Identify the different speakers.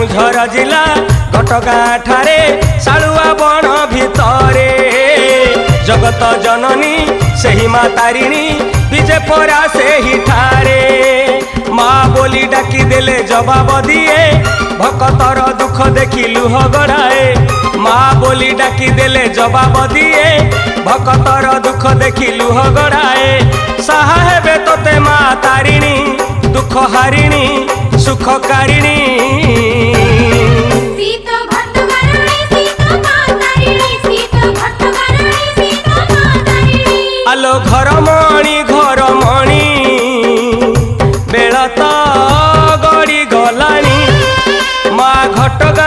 Speaker 1: केउझर जिला घटगाँ ठारे सालुआ बण भितरे जगत जननी सेही माँ तारिणी विजे परा सेही ठारे माँ बोली डाकी देले जवाब दिए भक्तर दुख देखी लुह गड़ाए माँ बोली डाकी देले जवाब दिए भक्तर दुख देखी लुह गड़ाए साहा हेबे तोते माँ तारिणी दुख हारिणी सुख कारिणी आलो घर मणि बेला तो गड़ी गलानी माँ घटगाँ